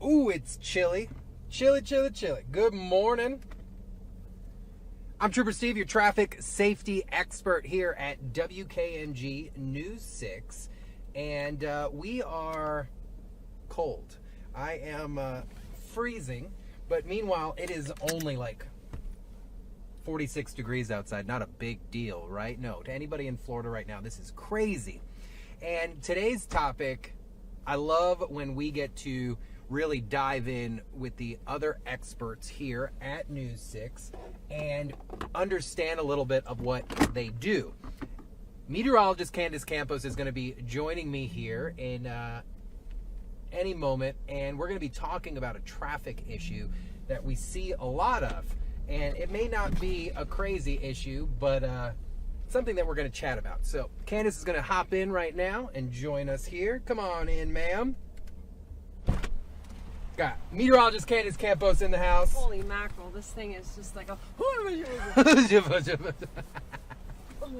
Ooh, it's chilly. Chilly. Good morning. I'm Trooper Steve, your traffic safety expert here at WKNG News 6. And we are cold. I am freezing, but meanwhile, it is only like 46 degrees outside. Not a big deal, right? No, to anybody in Florida right now, this is crazy. And today's topic, I love when we get to really dive in with the other experts here at News 6 and understand a little bit of what they do. Meteorologist Candace Campos is going to be joining me here in any moment, and we're going to be talking about a traffic issue that we see a lot of. And it may not be a crazy issue, but something that we're going to chat about. So Candace is going to hop in right now and join us here. Come on in, ma'am. Got meteorologist Candace Campos in the house. Holy mackerel, this thing is just like a... Oh my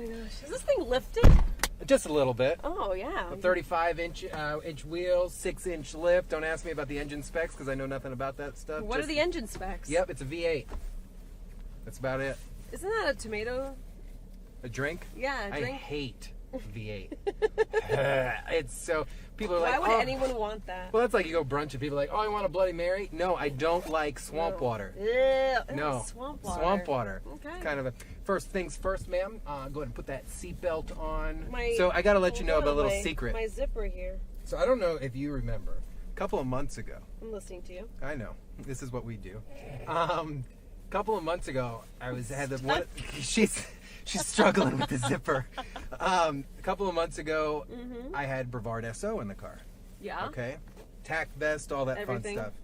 gosh, is this thing lifted? Just a little bit. Oh, yeah. A 35-inch wheels, 6-inch lift. Don't ask me about the engine specs because I know nothing about that stuff. What are the engine specs? Yep, it's a V8. That's about it. Isn't that a tomato? A drink? Yeah, a drink. I hate V8. It's so... People are like, why would anyone want that? Well, that's like you go brunch and people are like, oh, I want a Bloody Mary. No, I don't like swamp water. Ew, No. Swamp water. Swamp water. Okay. It's kind of a... First things first, ma'am. Go ahead and put that seatbelt on. So I got to let you know about a little secret. My zipper here. So I don't know if you remember. A couple of months ago. I'm listening to you. I know. This is what we do. A couple of months ago, had the one... She's struggling with the zipper. A couple of months ago, I had Brevard SO in the car. Yeah. Okay. Tack vest, all that Everything. fun stuff.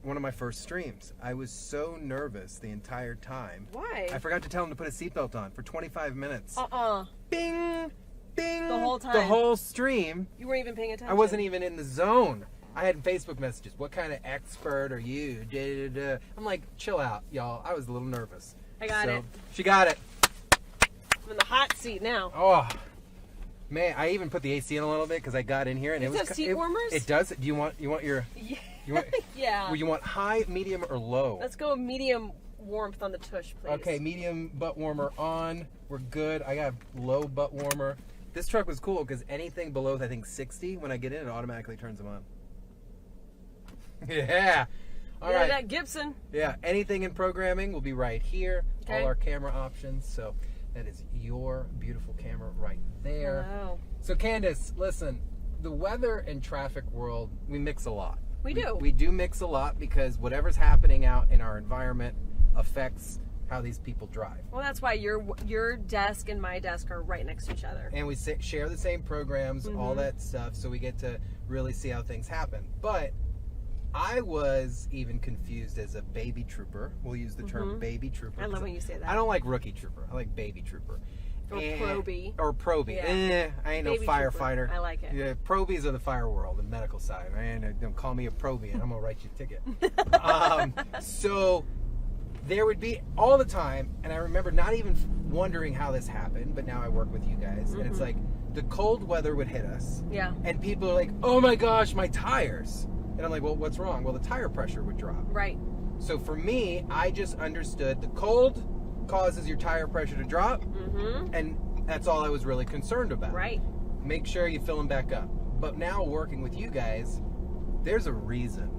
One of my first streams. I was so nervous the entire time. Why? I forgot to tell him to put a seatbelt on for 25 minutes. Bing! Bing! The whole time? The whole stream. You weren't even paying attention. I wasn't even in the zone. I had Facebook messages. What kind of expert are you? Da, da, da. I'm like, chill out, y'all. I was a little nervous. I got it. She got it. I'm in the hot seat now. Oh, man! I even put the AC in a little bit because I got in here and Does it have seat warmers? It does. Do you want your? Yeah. You want, Yeah. Well, you want high, medium, or low? Let's go medium warmth on the tush, please. Okay, medium butt warmer on. We're good. I got low butt warmer. This truck was cool because anything below, I think, 60, when I get in, it automatically turns them on. Yeah. All right. That Gibson. Yeah. Anything in programming will be right here. Okay. All our camera options. So that is your beautiful camera right there. Wow. So Candace, listen, the weather and traffic world, we mix a lot. We do. We do mix a lot because whatever's happening out in our environment affects how these people drive. Well, that's why your desk and my desk are right next to each other. And we share the same programs, all that stuff, so we get to really see how things happen. But I was even confused as a baby trooper. We'll use the term baby trooper. I love when you say that. I don't like rookie trooper. I like baby trooper. Or probie. Or probie. Yeah. I ain't Baby no firefighter. trooper. I like it. Yeah, probies are the fire world, the medical side. Man, don't call me a probie and I'm going to write you a ticket. So there would be all the time, and I remember not even wondering how this happened, but now I work with you guys, and it's like the cold weather would hit us. Yeah. And people are like, oh my gosh, my tires. And I'm like, well, what's wrong? Well, the tire pressure would drop. Right. So for me, I just understood the cold causes your tire pressure to drop, and that's all I was really concerned about. Right. Make sure you fill them back up. But now working with you guys, there's a reason.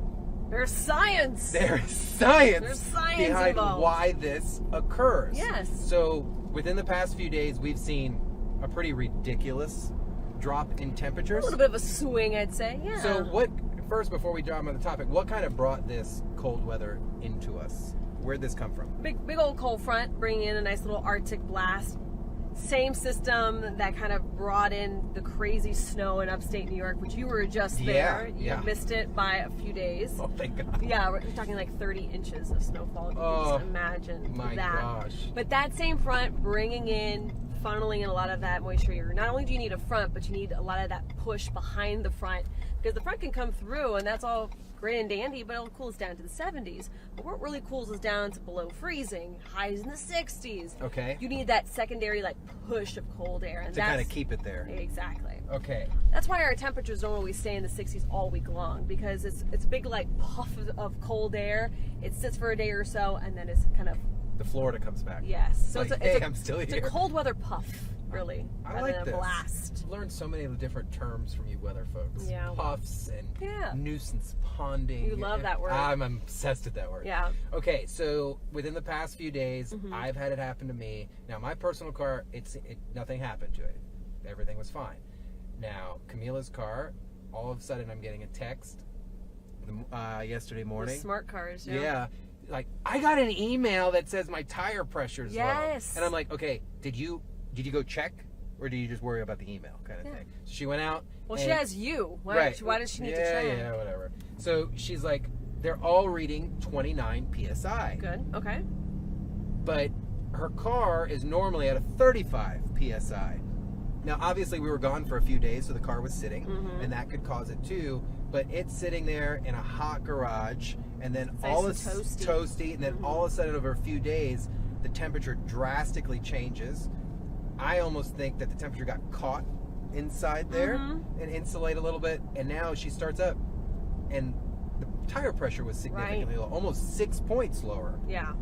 There's science. There's science. There's science behind involved. why this occurs. Yes. So within the past few days, we've seen a pretty ridiculous drop in temperatures. A little bit of a swing, I'd say. Yeah. So first, before we dive on the topic, what kind of brought this cold weather into us? Where'd this come from? Big old cold front bringing in a nice little Arctic blast. Same system that kind of brought in the crazy snow in upstate New York, which you were just there. You missed it by a few days. Oh, thank God. Yeah, we're talking like 30 inches of snowfall. You can just imagine my that. Gosh. But that same front bringing in, funneling in a lot of that moisture. Not only do you need a front, but you need a lot of that push behind the front, because the front can come through and that's all great and dandy, but it'll cool us down to the 70s. But what really cools us down to below freezing, highs in the 60s. Okay. You need that secondary like push of cold air, and to kind of keep it there. Exactly. Okay. That's why our temperatures don't always stay in the 60s all week long, because it's a big like puff of cold air. It sits for a day or so, and then it's kind of the Florida comes back. Yes. So like, I'm still here. It's a cold weather puff, really, I rather like than a this. blast. I've learned so many different terms from you weather folks. Yeah. Puffs and nuisance ponding. You love that word. I'm obsessed with that word. Yeah. Okay, so within the past few days, I've had it happen to me. Now, my personal car, nothing happened to it. Everything was fine. Now, Camila's car, all of a sudden I'm getting a text yesterday morning. The smart cars, Yeah. Like, I got an email that says my tire pressure's low. And I'm like, okay, did you go check, or did you just worry about the email kind of thing? So she went out. Well, she has you. Why does she need to check? Yeah, whatever. So she's like, they're all reading 29 PSI. Good, okay. But her car is normally at a 35 PSI. Now, obviously, we were gone for a few days, so the car was sitting, and that could cause it too. But it's sitting there in a hot garage, and then it's toasty, and then all of a sudden, over a few days, the temperature drastically changes. I almost think that the temperature got caught inside there and insulate a little bit, and now she starts up, and the tire pressure was significantly low, almost 6 points lower. Yeah.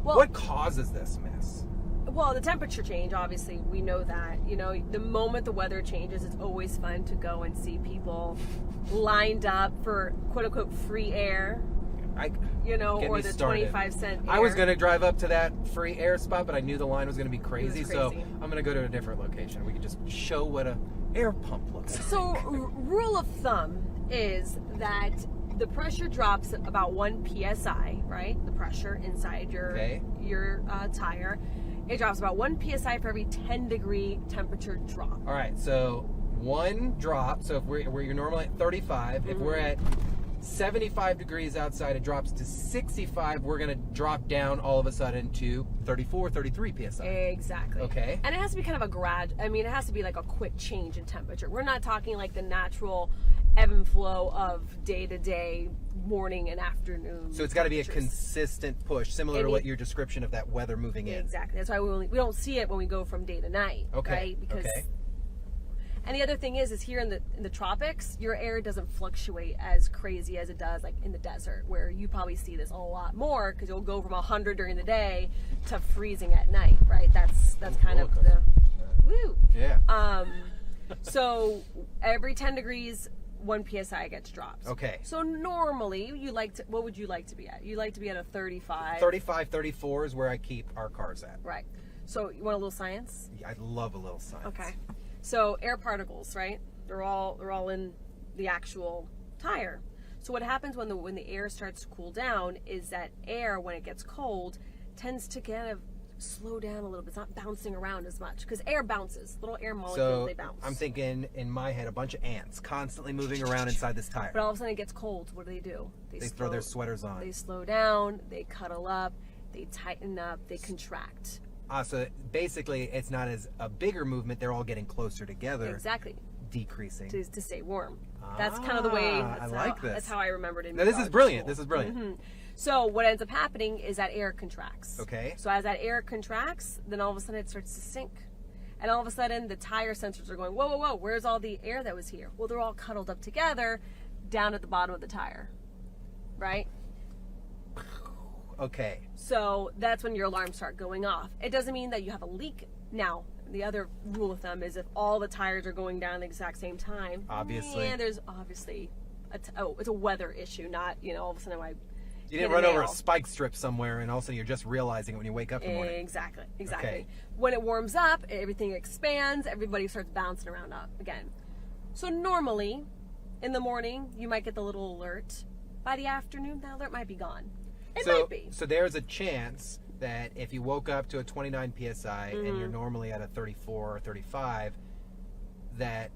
Well, what causes this mess? Well, the temperature change, obviously, we know that. You know, the moment the weather changes, it's always fun to go and see people lined up for quote-unquote free air. Or the 25-cent air. I was going to drive up to that free air spot, but I knew the line was going to be crazy, so I'm going to go to a different location. We can just show what a air pump looks like. So, rule of thumb is that the pressure drops about 1 PSI, right? The pressure inside your tire. It drops about 1 PSI for every 10-degree temperature drop. All right, so 1 drop. So if you're normally at 35, if we're at 75 degrees outside, it drops to 65. We're going to drop down all of a sudden to 34, 33 PSI. Exactly. Okay. And it has to be kind of it has to be like a quick change in temperature. We're not talking like the natural ebb and flow of day-to-day morning and afternoon. So it's got to be a consistent push, similar to what your description of that weather moving in. Exactly. That's why we don't see it when we go from day to night. Okay. Right? And the other thing is here in the tropics, your air doesn't fluctuate as crazy as it does like in the desert, where you probably see this a lot more because you'll go from 100 during the day to freezing at night, right? That's kind of the woo. Yeah. So every 10 degrees, 1 PSI gets dropped. Okay. So normally, what would you like to be at? You like to be at a 35. 35, 34 is where I keep our cars at. Right. So you want a little science? Yeah, I love a little science. Okay. So air particles, right? They're all in the actual tire. So what happens when the air starts to cool down is that air, when it gets cold, tends to kind of slow down a little bit. It's not bouncing around as much because air bounces. Little air molecules, they bounce. I'm thinking in my head a bunch of ants constantly moving around inside this tire. But all of a sudden it gets cold. What do? They throw their sweaters on. They slow down, they cuddle up, they tighten up, they contract. So basically it's not as a bigger movement. They're all getting closer together. Exactly. Decreasing. To stay warm. That's kind of the way. That's how I remembered it. Now this is brilliant. This is brilliant. Mm-hmm. So what ends up happening is that air contracts. Okay. So as that air contracts, then all of a sudden it starts to sink. And all of a sudden the tire sensors are going, whoa, where's all the air that was here? Well, they're all cuddled up together down at the bottom of the tire, right? Okay. So that's when your alarms start going off. It doesn't mean that you have a leak. Now, the other rule of thumb is if all the tires are going down at the exact same time, obviously, and there's obviously it's a weather issue, not all of a sudden you didn't run over a spike strip somewhere and all of a sudden you're just realizing it when you wake up in the morning. Exactly. Okay. When it warms up, everything expands, everybody starts bouncing around up again. So normally, in the morning, you might get the little alert. By the afternoon, the alert might be gone. It might be. So there's a chance that if you woke up to a 29 PSI and you're normally at a 34 or 35, that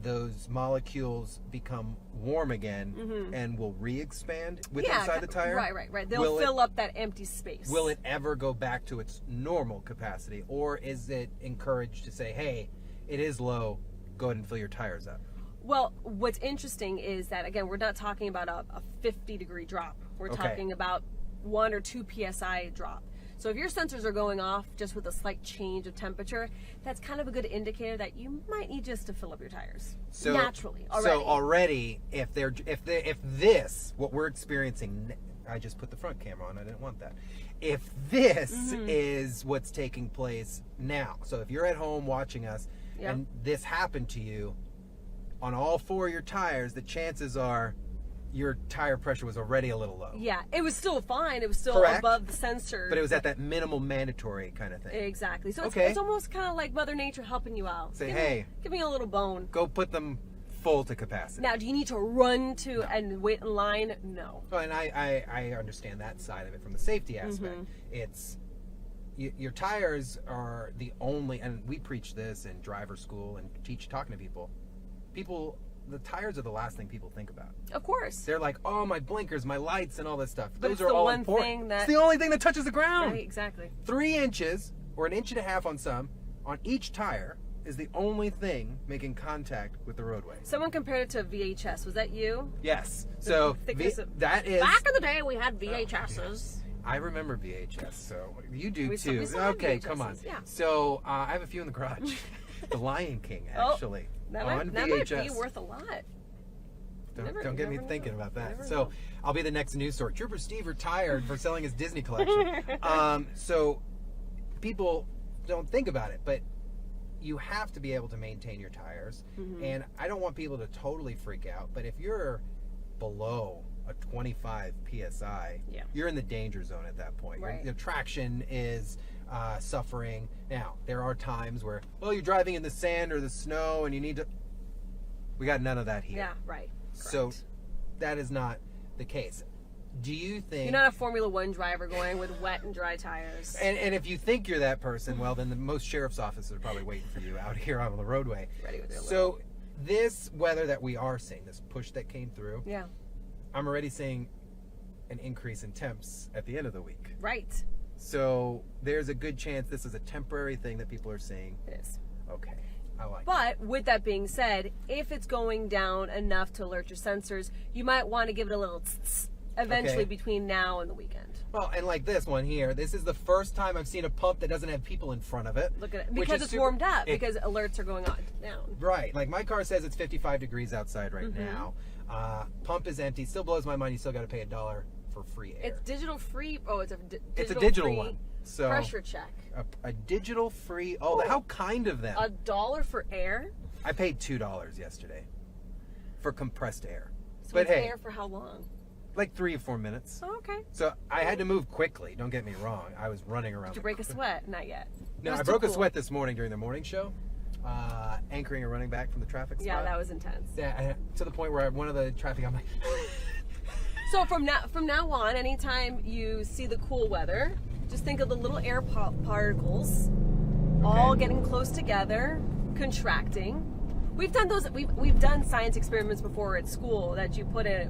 those molecules become warm again and will re-expand inside the tire? Right. They'll fill up that empty space. Will it ever go back to its normal capacity? Or is it encouraged to say, hey, it is low, go ahead and fill your tires up? Well, what's interesting is that, again, we're not talking about a 50-degree drop. We're talking about 1 or 2 psi drop. So if your sensors are going off just with a slight change of temperature, that's kind of a good indicator that you might need just to fill up your tires naturally already. So already, if this, what we're experiencing, I just put the front camera on, I didn't want that. If this is what's taking place now, so if you're at home watching us and this happened to you on all 4 of your tires, the chances are your tire pressure was already a little low. Yeah, it was still fine. It was still above the sensor. But it was at that minimal mandatory kind of thing. Exactly. So it's almost kind of like Mother Nature helping you out. Say, give me a little bone. Go put them full to capacity. Now, do you need to run to and wait in line? No. Well, and I understand that side of it from the safety aspect. It's your tires are the only, and we preach this in driver school and talking to people. The tires are the last thing people think about. Of course. They're like, oh, my blinkers, my lights, and all this stuff. But Those are all important. It's the only thing that touches the ground. Right, exactly. 3 inches or 1.5 inches on each tire is the only thing making contact with the roadway. Someone compared it to VHS. Was that you? Yes. So that is. Back in the day, we had VHSs. I remember VHS, so you do too. We still Okay, VHSs, come on. Yeah. So I have a few in the garage. The Lion King, actually. That on might VHS. be worth a lot. Don't get me thinking about that. So I'll be the next news story. Trooper Steve retired for selling his Disney collection. So people don't think about it, but you have to be able to maintain your tires. And I don't want people to totally freak out, but if you're below a 25 psi, you're in the danger zone at that point. Right. The traction is suffering. Now, there are times where, you're driving in the sand or the snow and you need to... We got none of that here. Yeah, right. So that is not the case. Do you think... You're not a Formula One driver going with wet and dry tires. And if you think you're that person, well, then the most sheriff's offices are probably waiting for you out here on the roadway. Ready with their So this weather that we are seeing, this push that came through, I'm already seeing an increase in temps at the end of the week. Right. So there's a good chance this is a temporary thing that people are seeing. It is. Okay. I like But with that being said, if it's going down enough to alert your sensors, you might want to give it a little tss eventually between now and the weekend. Well, and like this one here, this is the first time I've seen a pump that doesn't have people in front of it. Look at it. Because it's warmed up, because alerts are going on down. Right. Like my car says it's 55 degrees outside right now. Pump is empty. Still blows my mind. You still got to pay $1 for free air. It's digital free. Oh, it's a digital one. So pressure check. A digital free. Oh, how kind of them. $1 for air? I paid $2 yesterday for compressed air. So but hey, air for how long? Like 3 or 4 minutes. Oh, okay. So I had to move quickly. Don't get me wrong. I was running around. Did you break a sweat? Not yet. No, I broke a sweat this morning during the morning show. Anchoring and running back from the traffic spot. Yeah, that was intense. Yeah, to the point where one of the traffic, I'm like... So from now on, anytime you see the cool weather, just think of the little air particles all getting close together, contracting. We've done those. We've done science experiments before at school that you put a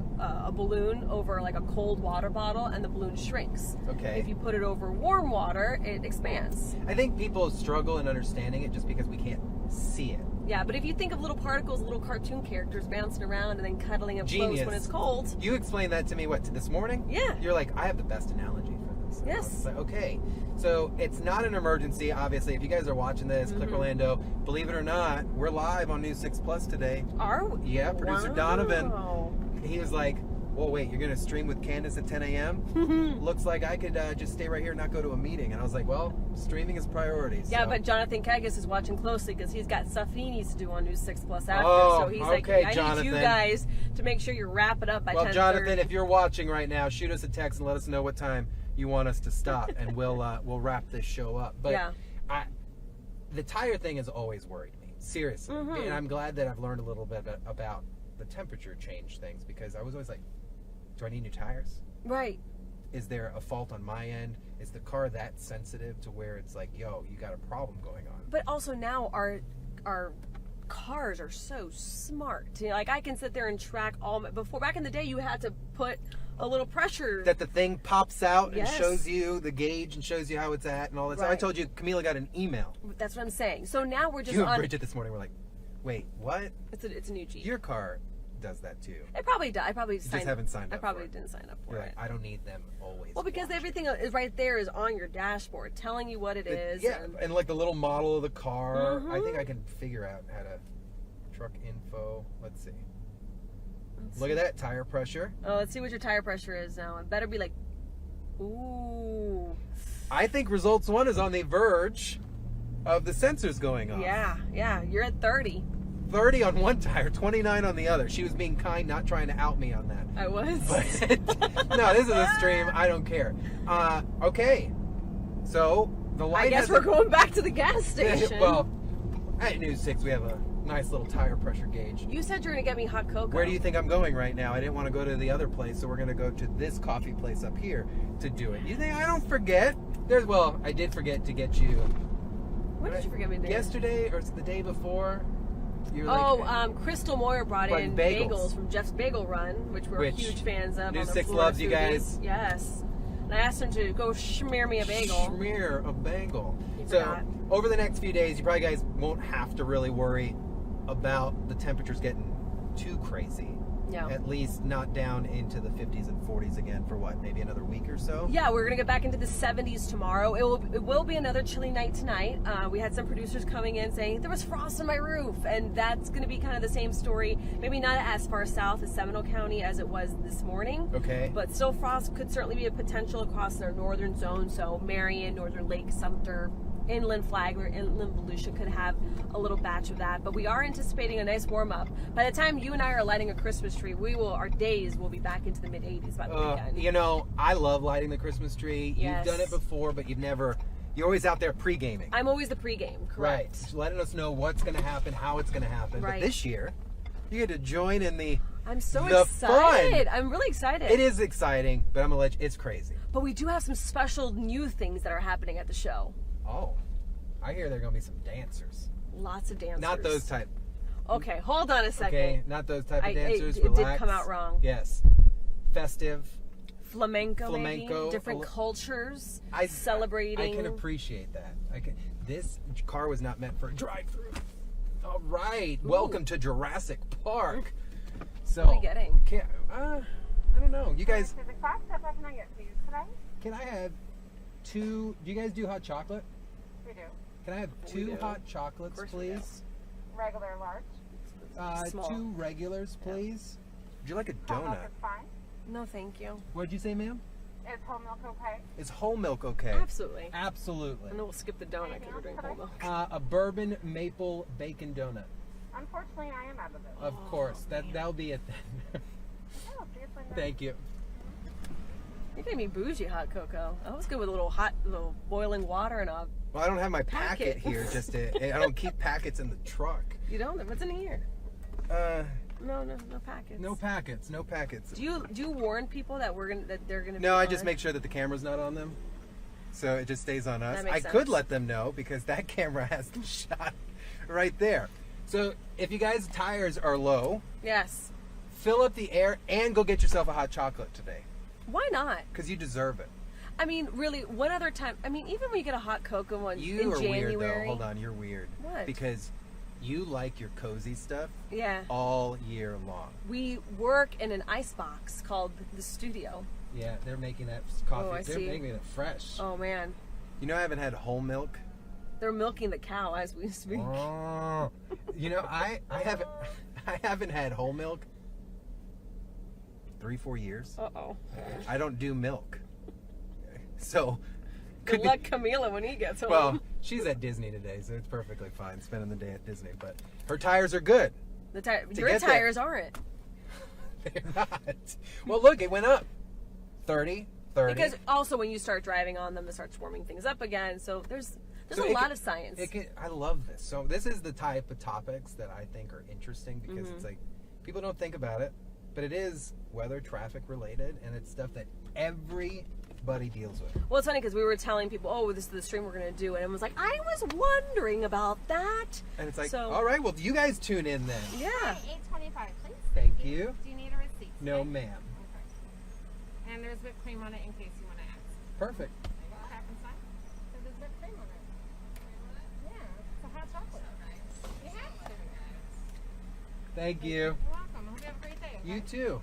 balloon over like a cold water bottle and the balloon shrinks. Okay. If you put it over warm water, it expands. I think people struggle in understanding it just because we can't see it. Yeah, but if you think of little particles, little cartoon characters bouncing around and then cuddling up close when it's cold. You explained that to me, this morning? Yeah. You're like, I have the best analogy for this. Yes. Like, okay. So it's not an emergency, obviously. If you guys are watching this, Click Orlando, believe it or not, we're live on News 6 Plus today. Are we? Yeah, producer Donovan. He was like, well, wait, you're going to stream with Candace at 10 a.m.? Looks like I could just stay right here and not go to a meeting. And I was like, well, streaming is priority. Yeah, so. But Jonathan Kegas is watching closely because he's got stuff he needs to do on News 6 Plus after. Oh, so he's like, I need you guys to make sure you wrap it up by 10:30. Well, Jonathan, if you're watching right now, shoot us a text and let us know what time you want us to stop, and we'll wrap this show up. But the tire thing has always worried me, seriously. And I'm glad that I've learned a little bit about the temperature change things, because I was always like, do I need new tires? Right. Is there a fault on my end? Is the car that sensitive to where it's like, yo, you got a problem going on? But also now our cars are so smart. You know, like I can sit there and track all before back in the day you had to put a little pressure that the thing pops out and shows you the gauge and shows you how it's at and all that stuff. I told you Camila got an email. That's what I'm saying. So now we're just you and Bridget this morning were like, Wait, what? It's a new Jeep. Your car does that too. It probably does. I probably You just haven't signed up. I probably for it. didn't sign up for You're it. like, I don't need them always. Well, because watching. everything is right there is on your dashboard, telling you what it is. Yeah, and like the little model of the car. Mhm. I think I can figure out how to truck info. Let's see. Look at that tire pressure. Oh, let's see what your tire pressure is now. It better be like, ooh. I think results 1 is on the verge of the sensors going off. Yeah. You're at 30. 30 on one tire, 29 on the other. She was being kind, not trying to out me on that. I was. But, no, this is a stream. I don't care. Okay. So, the light I guess we're going back to the gas station. Well, at News 6, we have a nice little tire pressure gauge. You said you were going to get me hot cocoa. Where do you think I'm going right now? I didn't want to go to the other place, so we're going to go to this coffee place up here to do it. You think I don't forget? Well, I did forget to get you. What did you forget me to do? Yesterday or the day before? You were like, Crystal Moyer brought in bagels. bagels from Jeff's Bagel Run, which we're huge fans of. News on 6 Florida loves you foodies. guys. Yes. And I asked him to go smear me a bagel. Smear a bagel. He So, forgot. over the next few days, you probably guys won't have to really worry about the temperatures getting too crazy. Yeah. At least not down into the 50s and 40s again for what, maybe another week or so? Yeah, we're going to get back into the 70s tomorrow. It will be another chilly night tonight. We had some producers coming in saying there was frost on my roof, and that's going to be kind of the same story. Maybe not as far south as Seminole County as it was this morning. Okay. But still, frost could certainly be a potential across their northern zone. So Marion, Northern Lake, Sumter, Inland Flagler, Inland Volusia could have a little batch of that. But we are anticipating a nice warm up. By the time you and I are lighting a Christmas tree, our days will be back into the mid 80s by the weekend. You know, I love lighting the Christmas tree. Yes. You've done it before, but you're always out there pre-gaming. I'm always the pregame, correct? Right. Just letting us know what's going to happen, how it's going to happen. Right. But this year, you get to join in the I'm so the excited. fun. I'm really excited. It is exciting, but I'm going to let you, it's crazy. But we do have some special new things that are happening at the show. Oh, I hear there are going to be some dancers. Lots of dancers. Not those type. Okay, hold on a second. Okay, not those type of dancers. It did Relax. come out wrong. Yes. Festive. Flamenco, maybe. Flamenco. Different cultures I celebrating. I can appreciate that. This car was not meant for a drive-through. All right. Ooh. Welcome to Jurassic Park. So, What are we getting? I don't know. You guys, The class step I can get for you today? can I have two? Do you guys do hot chocolate? We do. Can I have We 2 do. hot chocolates, Of course we do. please? Regular, large. Small. 2 regulars, please. Would you like a Whole milk donut? is fine. No, thank you. What'd you say, ma'am? Is whole milk okay? Is whole milk okay? Absolutely. Absolutely. And then we'll skip the donut because we're doing whole milk. A bourbon maple bacon donut. Unfortunately, I am out of those. Of course. That'll be it then. Oh, see you later. Thank you. You're gonna be bougie hot cocoa. That was good with a little boiling water and a. Well, I don't have my packet Packet. here. I don't keep packets in the truck. You don't? What's in here? No packets. No packets. No packets. Do you warn people that they're gonna? No, be I just on? make sure that the camera's not on them, so it just stays on us. That makes I sense. could let them know because that camera has the shot right there. So if you guys' tires are low, Yes. fill up the air and go get yourself a hot chocolate today Why not? because you deserve it. I mean, really, one other time. I mean, even when you get a hot cocoa in You are January. weird though. Hold on, you're weird. What? Because you like your cozy stuff Yeah. all year long. We work in an ice box called the studio. Yeah, they're making that coffee. Oh, I they're see. making it fresh. Oh man, You know, I haven't had whole milk. they're milking the cow as we speak. Oh, you know, I haven't had whole milk 3-4 years. Uh-oh. I don't do milk, so Good luck, Camila, when he gets home. Well, she's at Disney today, so it's perfectly fine spending the day at Disney. But her tires are good. your get there. tires aren't. They're not. Well, look, it went up 30. Because also when you start driving on them, it starts warming things up again. So there's So a it lot can- of science. I love this. So this is the type of topics that I think are interesting because it's like people don't think about it, but it is weather, traffic related, and it's stuff that everybody deals with. Well, it's funny because we were telling people, oh, this is the stream we're going to do. And it was like, I was wondering about that. And it's like, So- all right, well, you guys tune in then. Yeah. $8.25, please. Thank you. Do you need a receipt? No, today? ma'am. Okay. And there's whipped cream on it in case you want to ask. Perfect. Tap inside. So there's whipped cream on it. Yeah, it's a hot chocolate. You have to. Thank you. You're welcome. I hope you have a great day. Okay? You too.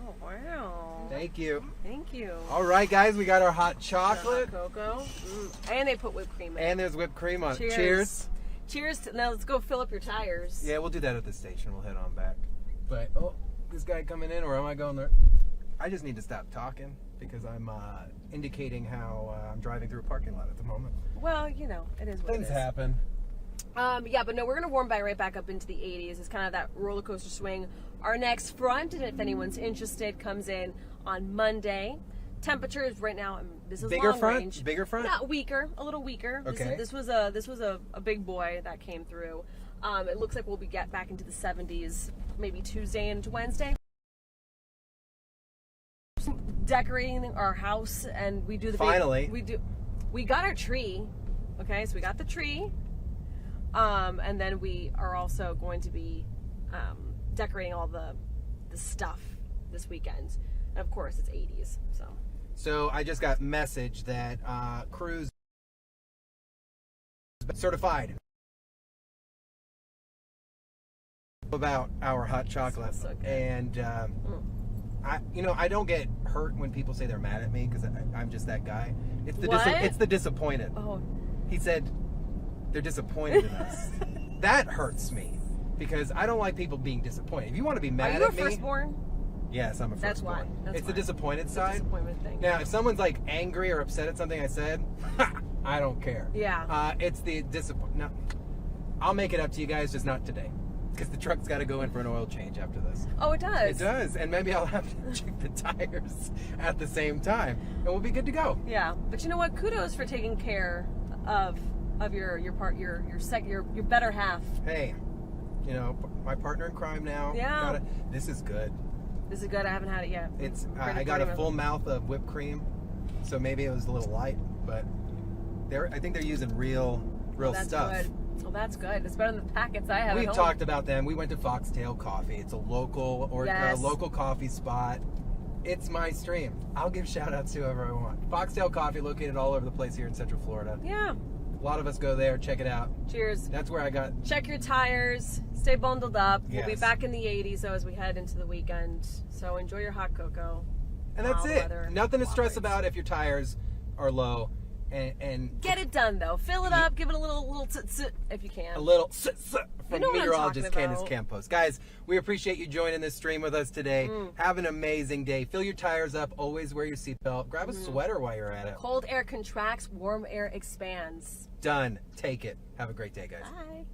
Oh, wow. Thank you. Thank you. All right, guys, we got our hot chocolate. Hot cocoa. And they put whipped cream in it. And there's whipped cream on it. Cheers. Cheers. Cheers. Now let's go fill up your tires. Yeah, we'll do that at the station. We'll head on back. But, oh, this guy coming in, or am I going there? I just need to stop talking because I'm indicating how I'm driving through a parking lot at the moment. Well, you know, it is what Things it is. happen. Yeah, but no, we're going to warm right back up into the 80s. It's kind of that roller coaster swing. Our next front, and if anyone's interested, comes in on Monday. Temperatures right now, this is Bigger long front? range. Bigger front? Not weaker, a little weaker. Okay. This was a big boy that came through. It looks like we'll be get back into the 70s maybe Tuesday and Wednesday. Decorating our house, and we do the Finally. we got our tree. Okay, so we got the tree. And then we are also going to be decorating all the stuff this weekend. And of course, it's 80s, so. So I just got message that Cruise certified about our hot chocolate. Smells so good. And I don't get hurt when people say they're mad at me because I'm just that guy. It's the it's the disappointed. Oh. He said they're disappointed in us. That hurts me because I don't like people being disappointed. If you want to be mad Are you a at me, firstborn? yes, I'm a That's firstborn. why. That's It's why. the disappointed It's a side. disappointment thing. Now, if someone's like angry or upset at something I said, I don't care. Yeah. It's the disappointment. No, I'll make it up to you guys, just not today. Because the truck's got to go in for an oil change after this. Oh, it does. It does. And maybe I'll have to check the tires at the same time. And we'll be good to go. Yeah, but you know what? Kudos for taking care of your better half. Hey, my partner in crime now. Yeah. This is good. This is good. I haven't had it yet. It's I got a full mouth of whipped cream, so maybe it was a little light, but I think they're using real That's stuff. Good. Well, that's good. It's better than the packets I have. We've at home. talked about them. We went to Foxtail Coffee. It's a local local coffee spot. It's my stream. I'll give shout outs to whoever I want. Foxtail Coffee, located all over the place here in Central Florida. Yeah. A lot of us go there. Check it out. Cheers. That's where I got. Check your tires. Stay bundled up. We'll be Yes. back in the 80s though as we head into the weekend. So enjoy your hot cocoa. And that's Mild it. weather Nothing to stress cooperates. about if your tires are low. And Get it done though. Fill it up. Give it a little tsit if you can. a little from You know what I'm meteorologist talking Candace about. Campos. Guys, we appreciate you joining this stream with us today. Have an amazing day. Fill your tires up. Always wear your seatbelt. Grab a sweater while you're at it. Cold air contracts, warm air expands. Done. Take it. Have a great day, guys. Bye.